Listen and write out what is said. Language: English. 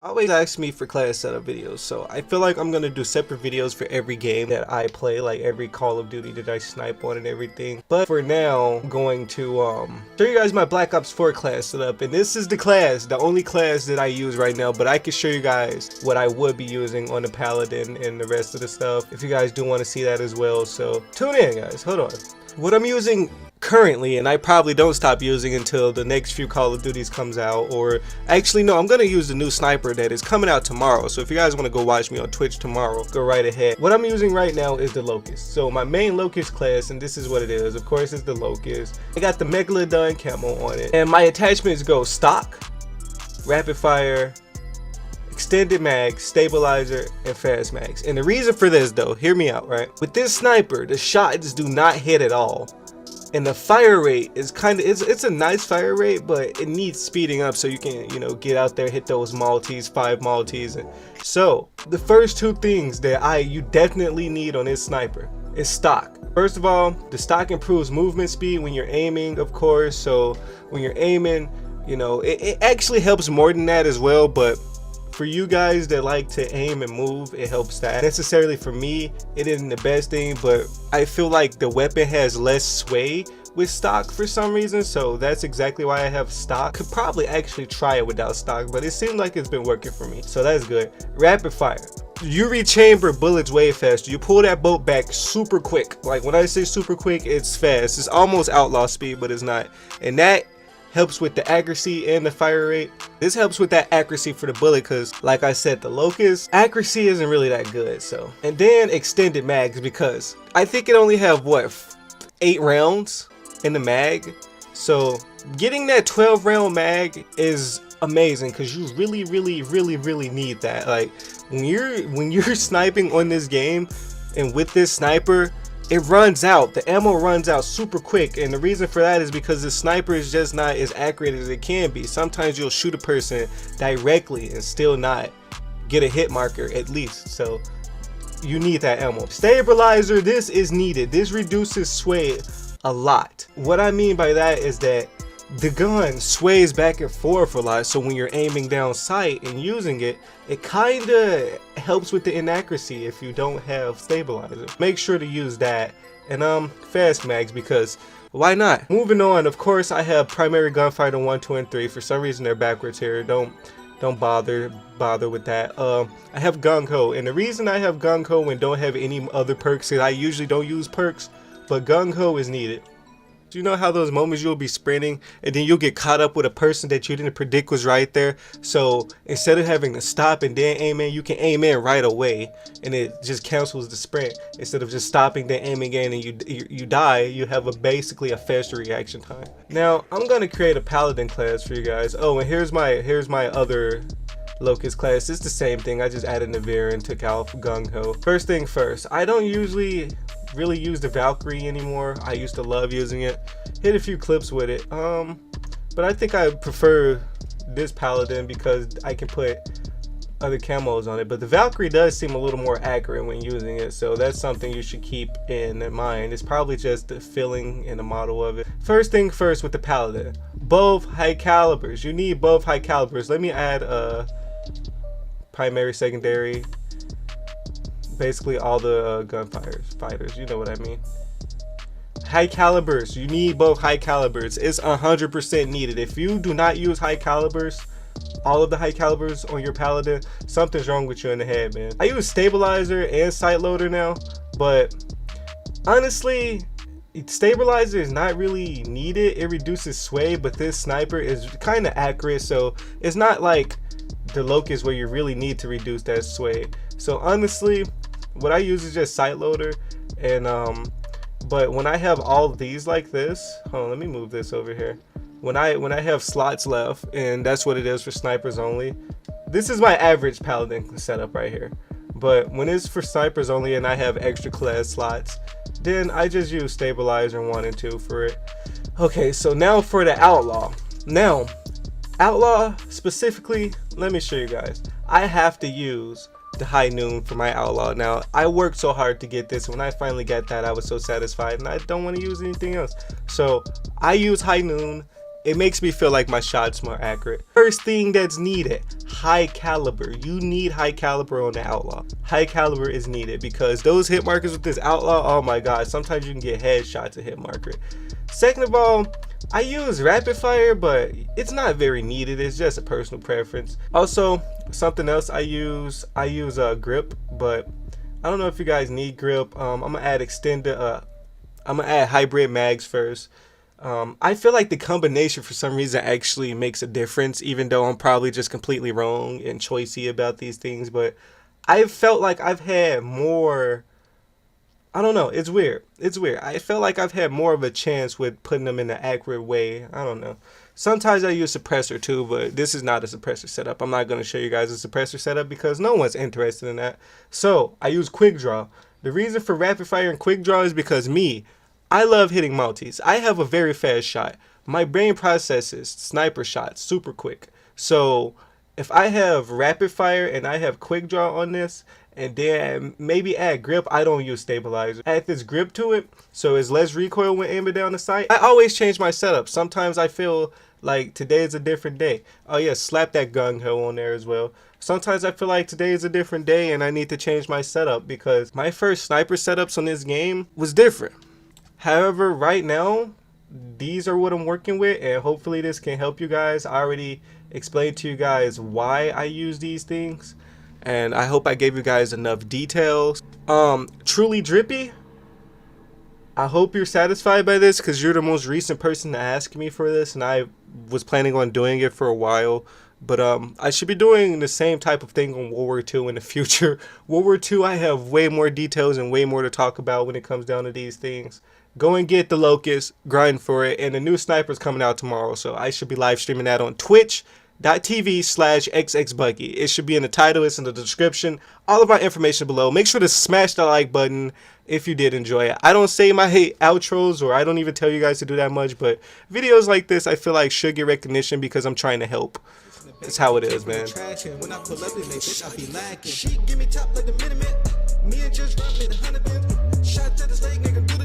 Always ask me for class setup videos, so I feel like I'm gonna do separate videos for every game that I play, like every Call of Duty that I snipe on and everything. But for now, I'm going to show you guys my Black Ops 4 class setup, and this is the class, the only class that I use right now, but I can show you guys what I would be using on the Paladin and the rest of the stuff if you guys do want to see that as well. So tune in, guys. Hold on. What I'm using currently, and I probably don't stop using until the next few Call of Duties comes out, or actually no, I'm gonna use the new sniper that is coming out tomorrow. So if you guys want to go watch me on Twitch tomorrow, go right ahead. What I'm using right now is the Locus. So my main Locus class, and this is what it is, of course, it's the Locus. I got the Megalodon camo on it, and my attachments go stock, rapid fire, extended mag, stabilizer, and fast mags. And the reason for this though, hear me out, right? With this sniper, the shots do not hit at all. And the fire rate is it's a nice fire rate, but it needs speeding up so you can, you know, get out there, hit those multis, 5 multis. And so the first two things that you definitely need on this sniper is stock. First of all, the stock improves movement speed when you're aiming, of course. So when you're aiming, you know, it actually helps more than that as well, but for you guys that like to aim and move, it helps that. Necessarily for me, it isn't the best thing, but I feel like the weapon has less sway with stock for some reason, so that's exactly why I have stock. Could probably actually try it without stock, but it seems like it's been working for me, so that's good. Rapid fire. You rechamber bullets way faster. You pull that bolt back super quick. Like when I say super quick, it's fast. It's almost outlaw speed, but it's not. And that helps with the accuracy and the fire rate. This helps with that accuracy for the bullet, because like I said, the Locus accuracy isn't really that good. So, and then extended mags, because I think it only have what, 8 rounds in the mag. So getting that 12 round mag is amazing, because you really need that. Like when you're sniping on this game, and with this sniper, it runs out, the ammo runs out super quick, and the reason for that is because the sniper is just not as accurate as it can be. Sometimes you'll shoot a person directly and still not get a hit marker at least, so you need that ammo. Stabilizer, this is needed. This reduces sway a lot. What I mean by that is that the gun sways back and forth a lot, so when you're aiming down sight and using it, it kinda helps with the inaccuracy if you don't have stabilizer. Make sure to use that. And fast mags, because why not? Moving on, of course I have primary gunfighter 1, 2, and 3. For some reason they're backwards here. Don't bother with that. I have gung ho, and the reason I have gung ho and don't have any other perks is I usually don't use perks, but gung ho is needed. Do you know how those moments you'll be sprinting and then you'll get caught up with a person that you didn't predict was right there? So instead of having to stop and then aim in, you can aim in right away, and it just cancels the sprint. Instead of just stopping then aiming in and you die, you have basically a faster reaction time. Now I'm gonna create a Paladin class for you guys. Oh, and here's my other Locus class. It's the same thing. I just added Navir and took out gung ho. First thing first, I don't usually really use the Valkyrie anymore. I used to love using it, hit a few clips with it, but I think I prefer this Paladin because I can put other camos on it. But the Valkyrie does seem a little more accurate when using it, so that's something you should keep in mind. It's probably just the feeling and the model of it. First thing first with the Paladin, both high calibers. You need both high calibers. Let me add primary, secondary, basically all the fighters, you know what I mean. High calibers, you need both high calibers. It's 100% needed. If you do not use high calibers, all of the high calibers on your Paladin, something's wrong with you in the head, man. I use stabilizer and sight loader now, but honestly, stabilizer is not really needed. It reduces sway, but this sniper is kind of accurate, so it's not like the Locus where you really need to reduce that sway. So honestly, what I use is just sight loader, and but when I have all of these like this, hold on, let me move this over here. When I have slots left, and that's what it is for snipers only. This is my average Paladin setup right here. But when it's for snipers only and I have extra class slots, then I just use stabilizer 1 and 2 for it. Okay, so now for the Outlaw. Now, Outlaw specifically, let me show you guys. I have to use the high noon for my Outlaw. Now I worked so hard to get this. When I finally got that, I was so satisfied, and I don't want to use anything else. So I use high noon. it makes me feel like my shot's more accurate. First thing that's needed, high caliber. You need high caliber on the Outlaw. High caliber is needed because those hit markers with this Outlaw, oh my god, sometimes you can get headshots to hit marker. Second of all, I use rapid fire, but it's not very needed. It's just a personal preference. Also, something else I use grip, but I don't know if you guys need grip. I'm gonna add I'm gonna add hybrid mags first. I feel like the combination for some reason actually makes a difference, even though I'm probably just completely wrong and choicey about these things. But I've felt like I've had more, I don't know, it's weird. It's weird. I felt like I've had more of a chance with putting them in an accurate way. I don't know. Sometimes I use suppressor too, but this is not a suppressor setup. I'm not going to show you guys a suppressor setup because no one's interested in that. So I use quick draw. The reason for rapid fire and quick draw is because I love hitting multis. I have a very fast shot. My brain processes sniper shots super quick. So if I have rapid fire and I have quick draw on this, and then maybe add grip, I don't use stabilizer. Add this grip to it, so it's less recoil when aiming down the sight. I always change my setup. Sometimes I feel like today is a different day. Oh yeah, slap that gung ho on there as well. Sometimes I feel like today is a different day and I need to change my setup because my first sniper setups on this game was different. However, right now, these are what I'm working with, and hopefully this can help you guys. I already explained to you guys why I use these things, and I hope I gave you guys enough details. Truly drippy, I hope you're satisfied by this because you're the most recent person to ask me for this, and I was planning on doing it for a while. But I should be doing the same type of thing on World War II in the future. World War II, I have way more details and way more to talk about when it comes down to these things. Go and get the Locus, grind for it, and the new sniper's coming out tomorrow, so I should be live streaming that on twitch.tv/xXBuggy. It should be in the title, it's in the description, all of our information below. Make sure to smash the like button if you did enjoy it. I don't say my outros, or I don't even tell you guys to do that much, but videos like this I feel like should get recognition because I'm trying to help. That's how it is, man. When I pull up in they bitch, I be lacking. She give me top like the minute. Me and just run me the 100 bins. Shot to the leg, nigga.